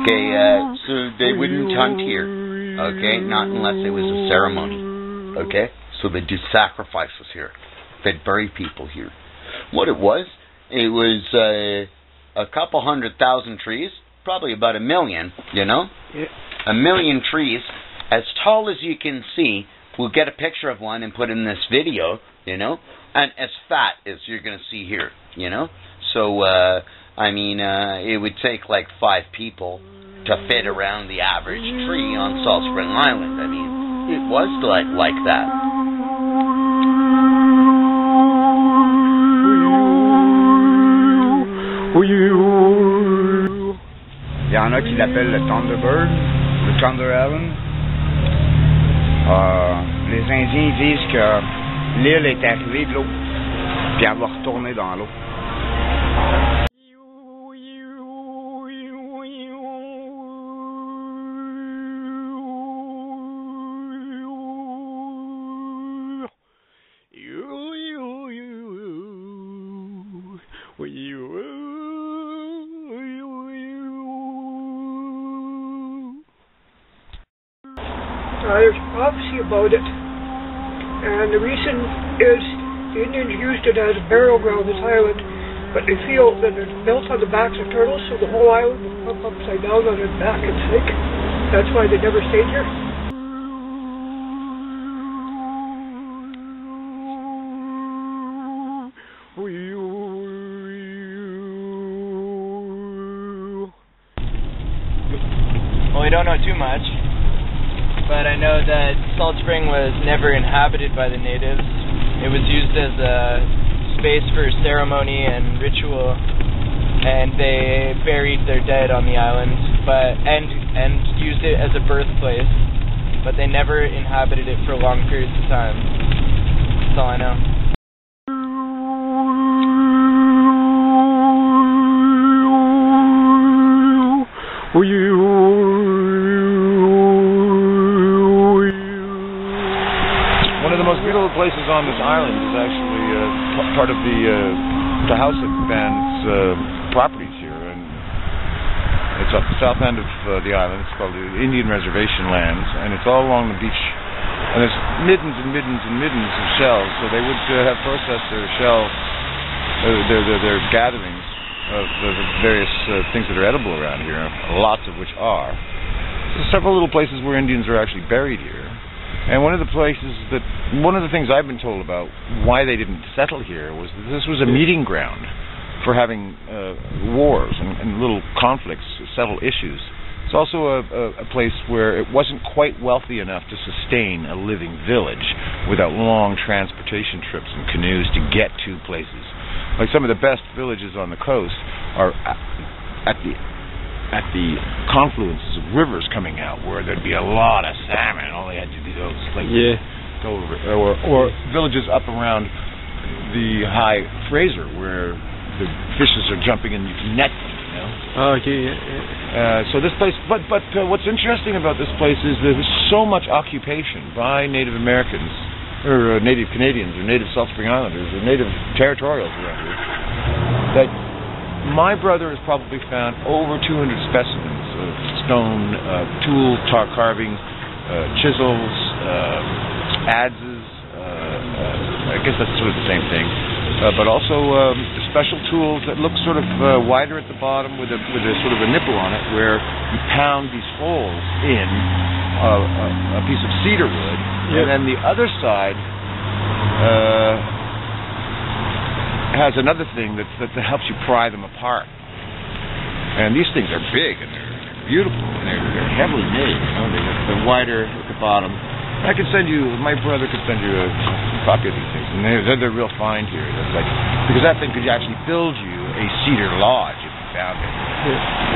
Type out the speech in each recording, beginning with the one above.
Okay, so they wouldn't hunt here. Okay, not unless it was a ceremony. Okay, so they'd do sacrifices here. They'd bury people here. What it was a couple 100,000 trees, probably about 1 million, you know? Yeah. 1 million trees, as tall as you can see. We'll get a picture of one and put in this video, you know? And as fat as you're going to see here, you know? So, I mean, it would take like 5 people to fit around the average tree on Salt Spring Island. I mean, it was like that. Il y en a qui l'appellent le Thunderbird, le Thunder Island. Les Indiens disent que l'île est arrivée de l'eau, puis elle va retourner dans l'eau. There's prophecy about it, and the reason is the Indians used it as a burial ground, this island, but they feel that it's built on the backs of turtles, so the whole island will come upside down on its back and sink. That's why they never stayed here. Well, we don't know too much. But I know that Salt Spring was never inhabited by the natives. It was used as a space for ceremony and ritual, and they buried their dead on the island, and used it as a birthplace. But they never inhabited it for long periods of time. That's all I know. Places on this island is actually part of the Tahousat band's properties here, and it's off the south end of the island. It's called the Indian Reservation Lands, and it's all along the beach. And there's middens and middens and middens of shells, so they would have processed their shell, their gatherings of the various things that are edible around here, lots of which are. There's several little places where Indians are actually buried here. And one of the things I've been told about why they didn't settle here was that this was a meeting ground for having wars and little conflicts, settle issues. It's also a place where it wasn't quite wealthy enough to sustain a living village without long transportation trips and canoes to get to places. Like some of the best villages on the coast are at the confluences of rivers coming out, where there'd be a lot of salmon. All they had to do was go over, or villages up around the High Fraser, where the fishes are jumping in net. You know. Oh, yeah. So this place, but what's interesting about this place is there's so much occupation by Native Americans, or Native Canadians, or Native Salt Spring Islanders, or Native Territorials around here, that my brother has probably found over 200 specimens of stone, tool, tar carving, chisels, adzes, I guess that's sort of the same thing, but also special tools that look sort of wider at the bottom with a sort of a nipple on it, where you pound these holes in a piece of cedar wood, and then the other side has another thing that helps you pry them apart. And these things are big and they're beautiful and they're heavily made. You know, they're wider at the bottom. I could send you, my brother could send you a copy of these things, and they're real fine here. That's like, because that thing could actually build you a cedar lodge if you found it,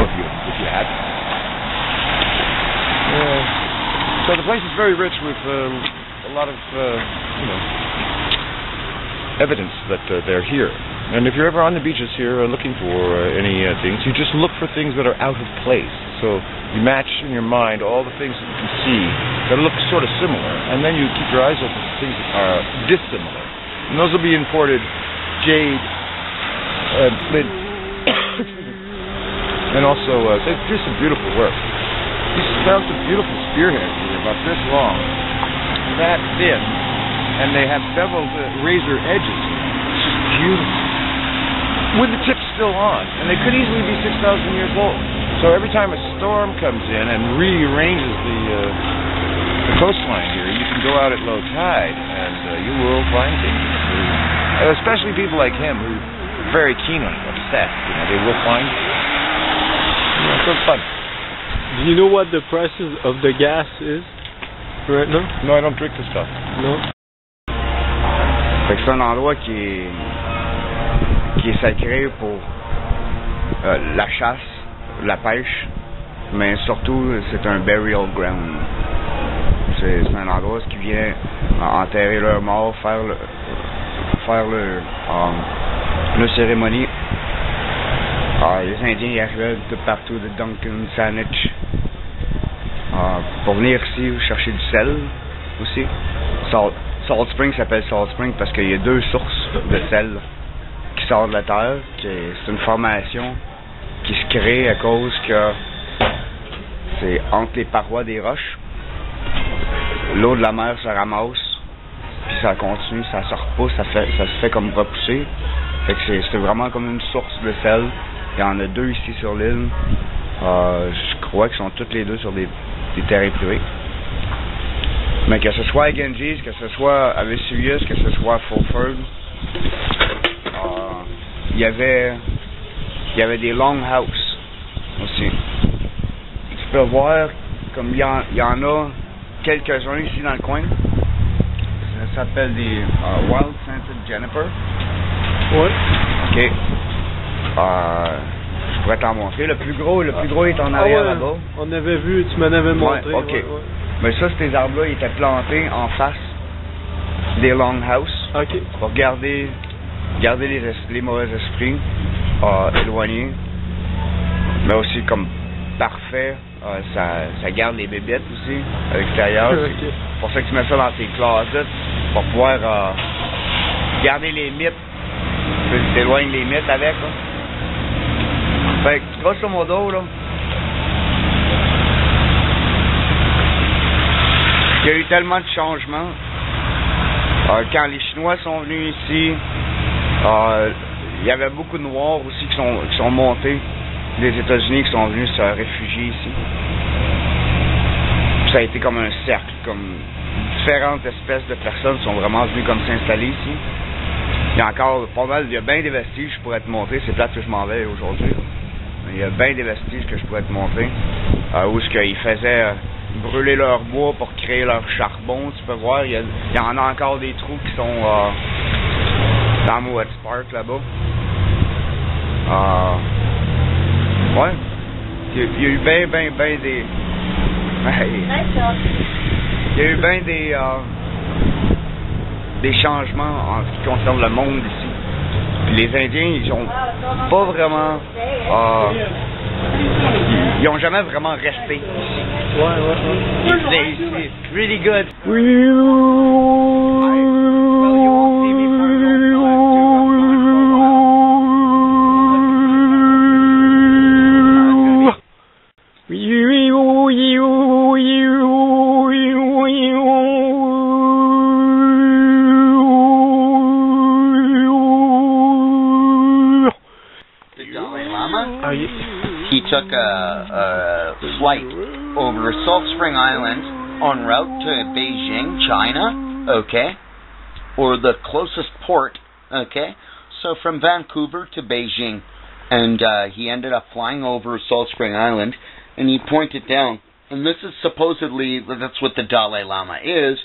or if you had it. So the place is very rich with a lot of evidence that they're here. And if you're ever on the beaches here looking for any things, you just look for things that are out of place. So you match in your mind all the things that you can see that look sort of similar, and then you keep your eyes open for things that are dissimilar. And those will be imported jade, flint, And also, they do some beautiful work. He found some beautiful spearheads here, about this long, that thin, and they have several razor edges. It's just beautiful. With the tips still on, and they could easily be 6,000 years old. So every time a storm comes in and rearranges the coastline here, you can go out at low tide, and you will find things. Especially people like him who are very keen on it, obsessed. You know, they will find it. So it's fun. Do you know what the price of the gas is right now? No, I don't drink this stuff. No. Fait que c'est un endroit qui est sacré pour la chasse, la pêche, mais surtout c'est un burial ground. C'est un endroit où ils viennent enterrer leurs morts, faire leur cérémonie. Les Indiens y arrivaient de partout, de Duncan, Saanich, pour venir ici chercher du sel aussi. Salt Spring s'appelle Salt Spring parce qu'il y a 2 sources de sel qui sortent de la terre. C'est une formation qui se crée à cause que c'est entre les parois des roches. L'eau de la mer se ramasse, puis ça continue, ça se repousse, ça se fait comme repousser. Fait que c'est vraiment comme une source de sel. Il y en a 2 ici sur l'île. Je crois qu'ils sont toutes les 2 sur des terrains privés. Mais que ce soit à Ganges, que ce soit à Vesuvius, que ce soit à Fulford, il y avait des longhouses aussi. Tu peux voir comme il y en a quelques-uns ici dans le coin. Ça s'appelle des Wild Scented Juniper. Ouais. Ok. Je pourrais t'en montrer. Le plus gros est en arrière là-bas. On avait vu, tu m'en avais montré. Ouais, ok. Ouais. Mais ça, ces arbres-là, ils étaient plantés en face des longhouses. Ok. Pour garder les mauvais esprits éloignés. Mais aussi comme parfait, ça garde les bébêtes aussi à l'extérieur. Okay. C'est pour ça que tu mets ça dans tes closets pour pouvoir garder les mythes. Tu t'éloignes les mythes avec. Là. Fait que grosso modo, là, il y a eu tellement de changements. Quand les Chinois sont venus ici, il y avait beaucoup de Noirs aussi qui sont montés des États-Unis, qui sont venus se réfugier ici. Puis ça a été comme un cercle, comme différentes espèces de personnes sont vraiment venues comme s'installer ici. Il y a encore pas mal, il y a bien des vestiges que je pourrais te montrer, c'est plate que je m'en vais aujourd'hui. Mais il y a bien des vestiges que je pourrais te montrer, où ce qu'ils faisaient brûler leur bois pour créer leur charbon, tu peux voir, il y en a encore des trous qui sont dans Mouets Park là-bas. Ouais, il y a eu bien des... Il y a eu bien des changements en ce qui concerne le monde ici. Puis les Indiens, ils ont pas vraiment... ils ont jamais vraiment resté ici. Ouais. Ils venaient ici. Really good. He took a flight over Salt Spring Island en route to Beijing, China, okay, or the closest port, okay, so from Vancouver to Beijing, and he ended up flying over Salt Spring Island, and he pointed down, and this is supposedly, that's what the Dalai Lama is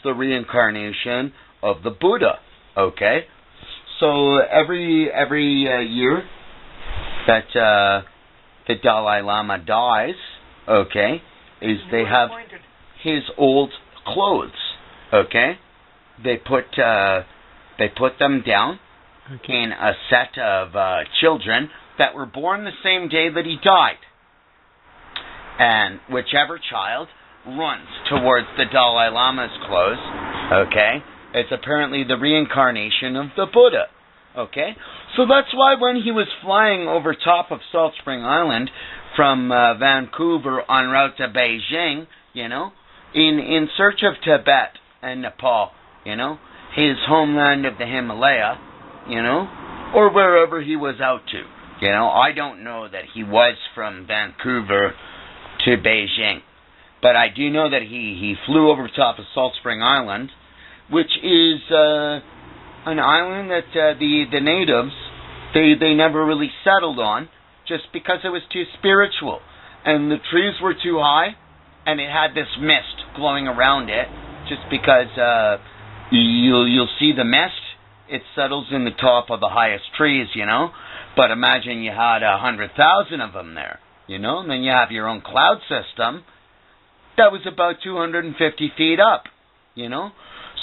the reincarnation of the Buddha, okay, so every year that the Dalai Lama dies, okay, is they have his old clothes, okay, they put them down in a set of children that were born the same day that he died, and whichever child runs towards the Dalai Lama's clothes, okay, it's apparently the reincarnation of the Buddha. Okay? So that's why when he was flying over top of Salt Spring Island from Vancouver en route to Beijing, you know, in search of Tibet and Nepal, you know, his homeland of the Himalaya, you know, or wherever he was out to. You know, I don't know that he was from Vancouver to Beijing, but I do know that he flew over top of Salt Spring Island, which is an island that the natives, they never really settled on, just because it was too spiritual, and the trees were too high, and it had this mist blowing around it, just because you'll see the mist, it settles in the top of the highest trees, you know, but imagine you had 100,000 of them there, you know, and then you have your own cloud system that was about 250 feet up, you know.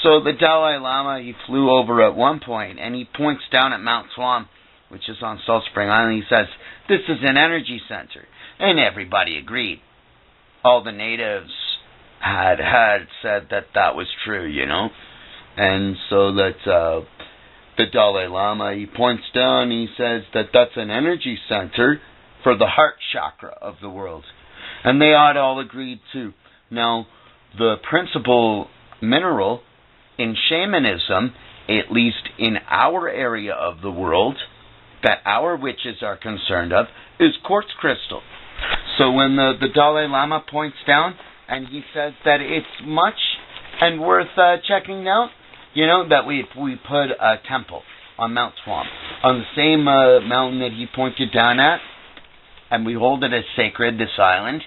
So the Dalai Lama, he flew over at one point, and he points down at Mount Swan, which is on Salt Spring Island. He says, this is an energy center. And everybody agreed. All the natives had said that that was true, you know. And so that the Dalai Lama, he points down, he says that that's an energy center for the heart chakra of the world. And they had all agreed too. Now, the principal mineral in shamanism, at least in our area of the world, that our witches are concerned of, is quartz crystal. So when the Dalai Lama points down and he says that it's much and worth checking out, you know, that we put a temple on Mount Swan, on the same mountain that he pointed down at, and we hold it as sacred, this island,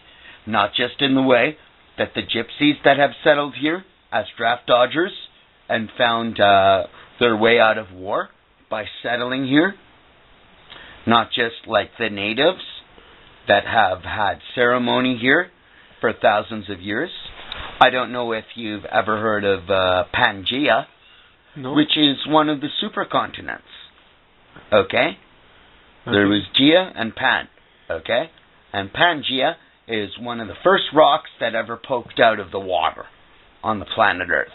not just in the way that the gypsies that have settled here as draft dodgers and found their way out of war by settling here, not just like the natives that have had ceremony here for thousands of years. I don't know if you've ever heard of Pangaea, no. Which is one of the supercontinents. Okay? There was Gaea and Pan. Okay? And Pangaea is one of the first rocks that ever poked out of the water on the planet Earth.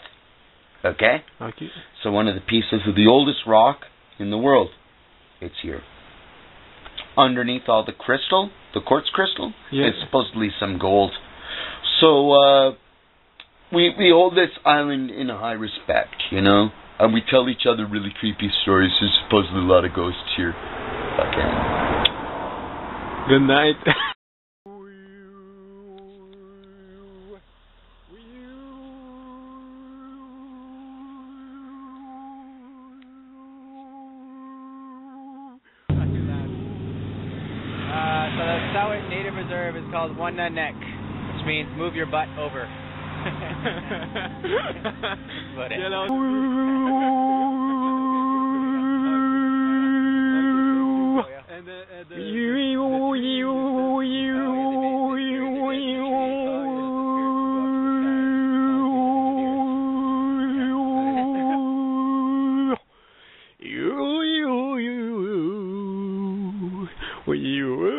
Okay? Okay. So one of the pieces of the oldest rock in the world, it's here. Underneath all the crystal, the quartz crystal, is supposedly some gold. So we hold this island in a high respect, you know, and we tell each other really creepy stories. There's supposedly a lot of ghosts here. Okay. Good night. So the Sawit Native Reserve is called Wanda Neck, which means move your butt over. But you